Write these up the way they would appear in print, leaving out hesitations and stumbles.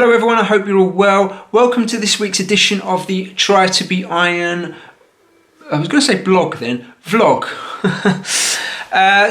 Hello everyone, I hope you're all well. Welcome to this week's edition of the Try to Be Iron, I was going to say blog then, vlog.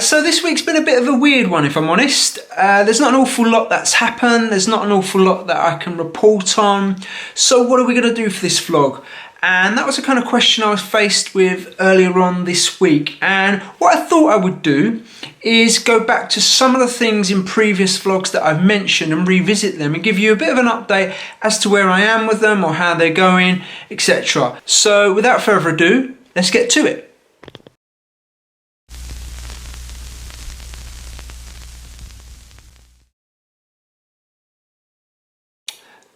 So this week's been a bit of a weird one if I'm honest. There's not an awful lot that's happened, there's not an awful lot that I can report on. So what are we going to do for this vlog? And that was the kind of question I was faced with earlier on this week. And what I thought I would do is go back to some of the things in previous vlogs that I've mentioned and revisit them and give you a bit of an update as to where I am with them or how they're going, etc. So without further ado, let's get to it.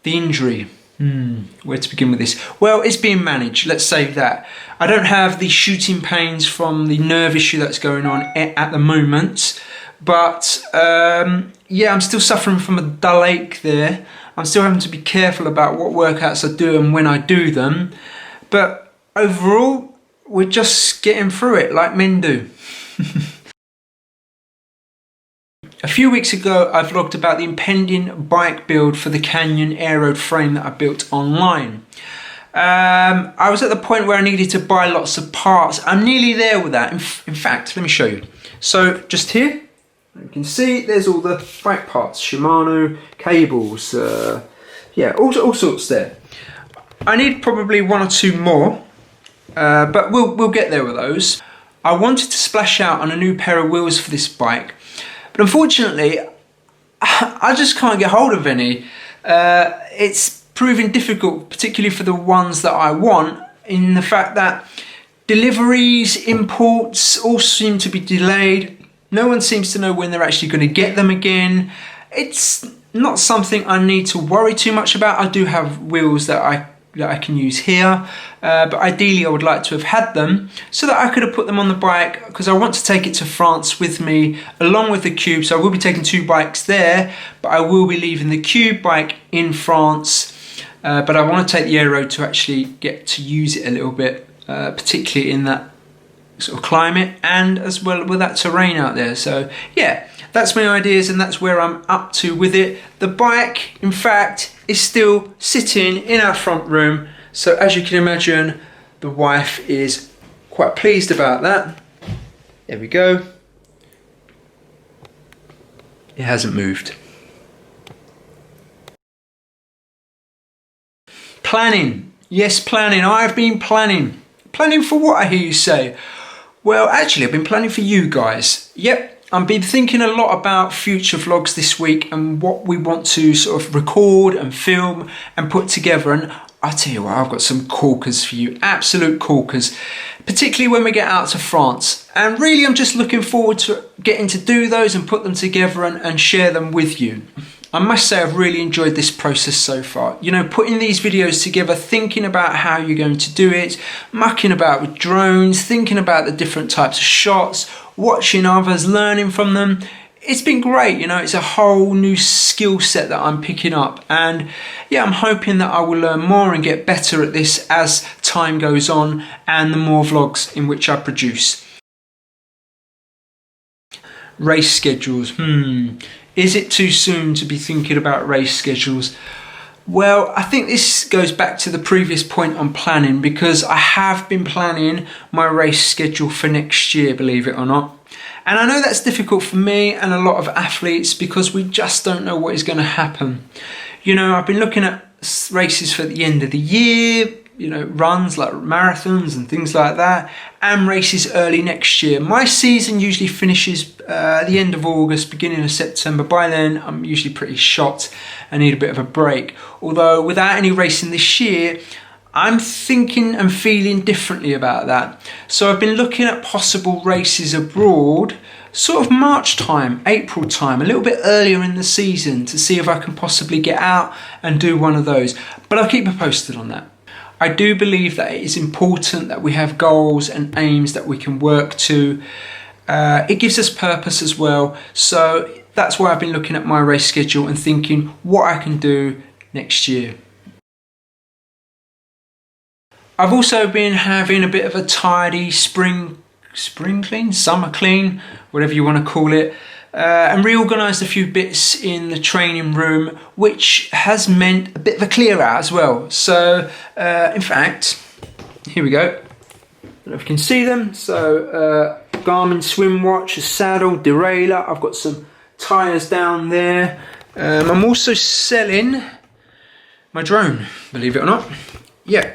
The injury. Where to begin with this? Well, it's being managed, let's say that. I don't have the shooting pains from the nerve issue that's going on at the moment, but yeah, I'm still suffering from a dull ache there. I'm still having to be careful about what workouts I do and when I do them, but overall, we're just getting through it like men do. A few weeks ago, I vlogged about the impending bike build for the Canyon Aero frame that I built online. I was at the point where I needed to buy lots of parts. I'm nearly there with that. In fact, let me show you. So just here, you can see there's all the bike parts, Shimano, cables, yeah, all sorts there. I need probably one or two more, but we'll get there with those. I wanted to splash out on a new pair of wheels for this bike, but unfortunately, I just can't get hold of any. It's proving difficult, particularly for the ones that I want, in the fact that deliveries, imports, all seem to be delayed. No one seems to know when they're actually going to get them again. It's not something I need to worry too much about. I do have wheels that I can use here, but ideally I would like to have had them so that I could have put them on the bike, because I want to take it to France with me along with the Cube. So I will be taking two bikes there, but I will be leaving the Cube bike in France, but I want to take the Aero to actually get to use it a little bit, particularly in that sort of climate and as well with that terrain out there. So yeah, that's my ideas and that's where I'm up to with it. The bike, in fact, is still sitting in our front room. So as you can imagine, the wife is quite pleased about that. There we go. It hasn't moved. Planning. Yes, planning. I've been planning. Planning for what, I hear you say? Well, actually, I've been planning for you guys. Yep. I've been thinking a lot about future vlogs this week and what we want to sort of record and film and put together. And I tell you what, I've got some corkers for you, absolute corkers, particularly when we get out to France. And really, I'm just looking forward to getting to do those and put them together and share them with you. I must say I've really enjoyed this process so far. You know, putting these videos together, thinking about how you're going to do it, mucking about with drones, thinking about the different types of shots, watching others, learning from them. It's been great, you know, it's a whole new skill set that I'm picking up. And yeah, I'm hoping that I will learn more and get better at this as time goes on and the more vlogs in which I produce. Race schedules, Is it too soon to be thinking about race schedules? Well, I think this goes back to the previous point on planning, because I have been planning my race schedule for next year, believe it or not. And I know that's difficult for me and a lot of athletes because we just don't know what is going to happen. You know, I've been looking at races for the end of the year, you know, runs like marathons and things like that, and races early next year. My season usually finishes the end of August, beginning of September. By then, I'm usually pretty shot and need a bit of a break. Although without any racing this year, I'm thinking and feeling differently about that. So I've been looking at possible races abroad, sort of March time, April time, a little bit earlier in the season, to see if I can possibly get out and do one of those. But I'll keep you posted on that. I do believe that it is important that we have goals and aims that we can work to. It gives us purpose as well. So that's why I've been looking at my race schedule and thinking what I can do next year. I've also been having a bit of a tidy spring clean, summer clean, whatever you want to call it. and reorganised a few bits in the training room, which has meant a bit of a clear out as well. So in fact, here we go. I don't know if you can see them. So Garmin swim watch, a saddle, derailleur. I've got some tyres down there. I'm also selling my drone, believe it or not. Yeah.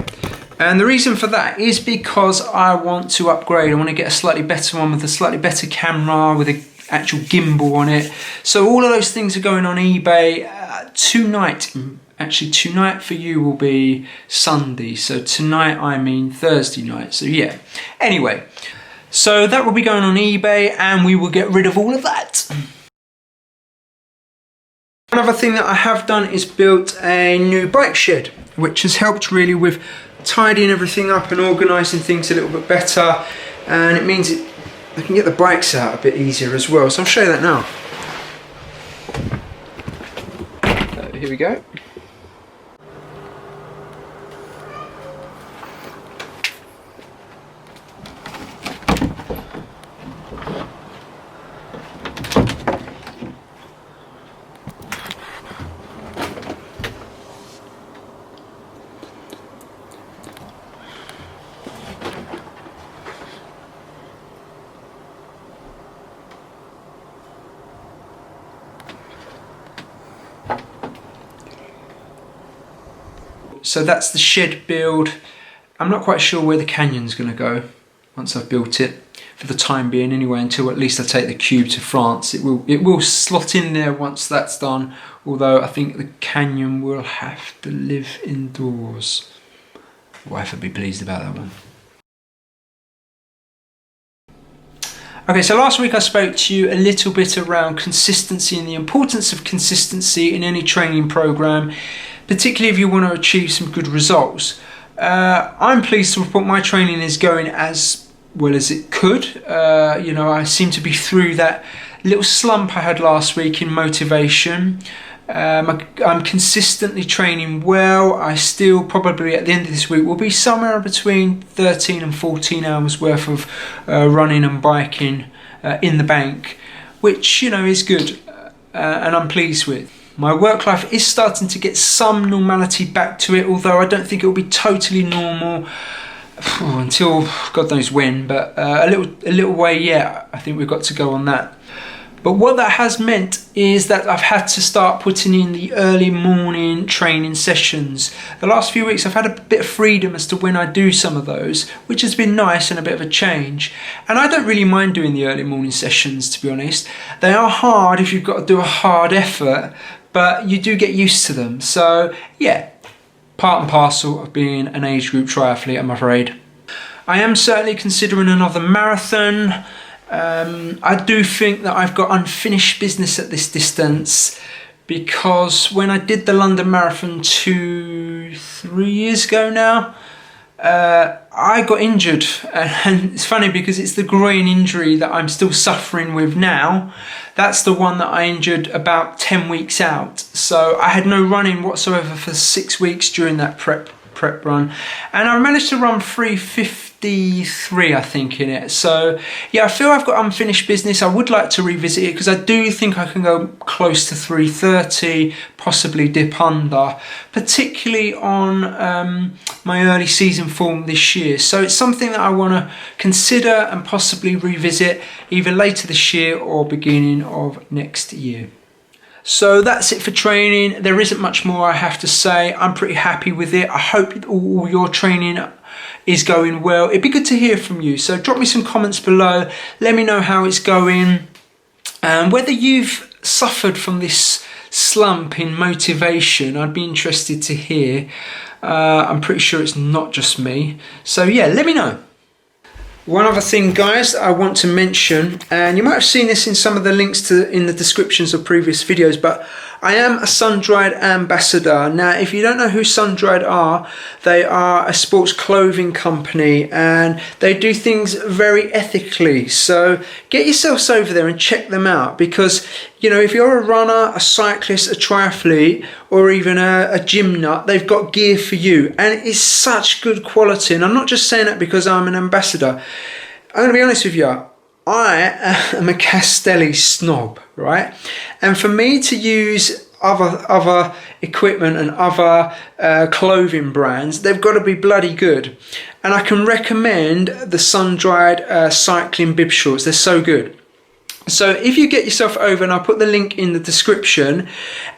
And the reason for that is because I want to upgrade. I want to get a slightly better one with a slightly better camera, with an actual gimbal on it. So all of those things are going on eBay tonight. Actually, tonight for you will be Sunday. So tonight, I mean Thursday night. So yeah. Anyway, so that will be going on eBay and we will get rid of all of that. Another thing that I have done is built a new bike shed, which has helped really with tidying everything up and organising things a little bit better, and it means I can get the bikes out a bit easier as well. So I'll show you that now. So here we go. So that's the shed build. I'm not quite sure where the canyon's going to go once I've built it, for the time being anyway, until at least I take the cube to France. It will slot in there once that's done, although I think the canyon will have to live indoors. Wife would be pleased about that one. Okay, so last week I spoke to you a little bit around consistency and the importance of consistency in any training program, particularly if you want to achieve some good results. I'm pleased to report my training is going as well as it could. You know, I seem to be through that little slump I had last week in motivation. I'm consistently training well. I still probably at the end of this week will be somewhere between 13 and 14 hours worth of running and biking in the bank, which, you know, is good and I'm pleased with. My work life is starting to get some normality back to it, although I don't think it will be totally normal until God knows when, but a little way yet. I think we've got to go on that. But what that has meant is that I've had to start putting in the early morning training sessions. The last few weeks I've had a bit of freedom as to when I do some of those, which has been nice and a bit of a change. And I don't really mind doing the early morning sessions, to be honest. They are hard if you've got to do a hard effort, but you do get used to them. So yeah, part and parcel of being an age group triathlete, I'm afraid. I am certainly considering another marathon. I do think that I've got unfinished business at this distance, because when I did the London Marathon 3 years ago now, I got injured, and it's funny because it's the groin injury that I'm still suffering with now. That's the one that I injured about 10 weeks out. So I had no running whatsoever for 6 weeks during that prep run, and I managed to run 3:53 I think in it. So yeah, I feel I've got unfinished business. I would like to revisit it because I do think I can go close to 3:30, possibly dip under, particularly on my early season form this year. So it's something that I want to consider and possibly revisit either later this year or beginning of next year. So that's it for training. There isn't much more I have to say. I'm pretty happy with it. I hope all your training is going well. It'd be good to hear from you. So drop me some comments below. Let me know how it's going. Whether you've suffered from this slump in motivation, I'd be interested to hear. I'm pretty sure it's not just me. So yeah, let me know. One other thing, guys, that I want to mention, and you might have seen this in some of the links in the descriptions of previous videos, but I am a Sundried ambassador. Now, if you don't know who Sundried are, they are a sports clothing company and they do things very ethically. So get yourselves over there and check them out, because, you know, if you're a runner, a cyclist, a triathlete, or even a gym nut, they've got gear for you, and it's such good quality. And I'm not just saying that because I'm an ambassador. I'm going to be honest with you. I am a Castelli snob, right? And for me to use other equipment and other clothing brands, they've got to be bloody good. And I can recommend the sun-dried cycling bib shorts. They're so good. So if you get yourself over, and I'll put the link in the description,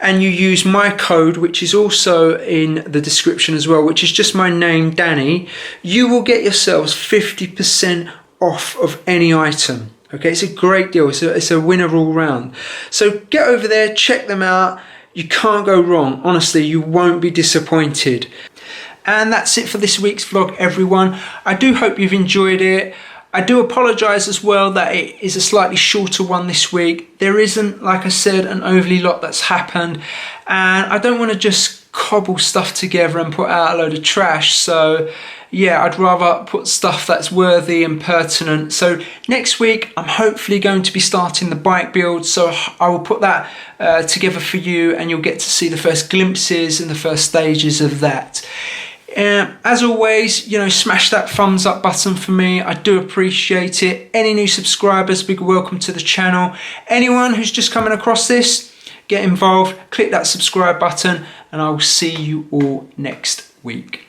and you use my code, which is also in the description as well, which is just my name, Danny, you will get yourselves 50% off of any item. Okay, it's a great deal. It's a winner all round. So get over there, check them out. You can't go wrong. Honestly, you won't be disappointed. And that's it for this week's vlog, everyone. I do hope you've enjoyed it. I do apologise as well that it is a slightly shorter one this week. There isn't, like I said, an overly lot that's happened, and I don't want to just cobble stuff together and put out a load of trash. So yeah, I'd rather put stuff that's worthy and pertinent. So next week I'm hopefully going to be starting the bike build, so I will put that together for you, and you'll get to see the first glimpses and the first stages of that. As always, smash that thumbs up button for me. I do appreciate it. Any new subscribers, big welcome to the channel. Anyone who's just coming across this, get involved, click that subscribe button, and I will see you all next week.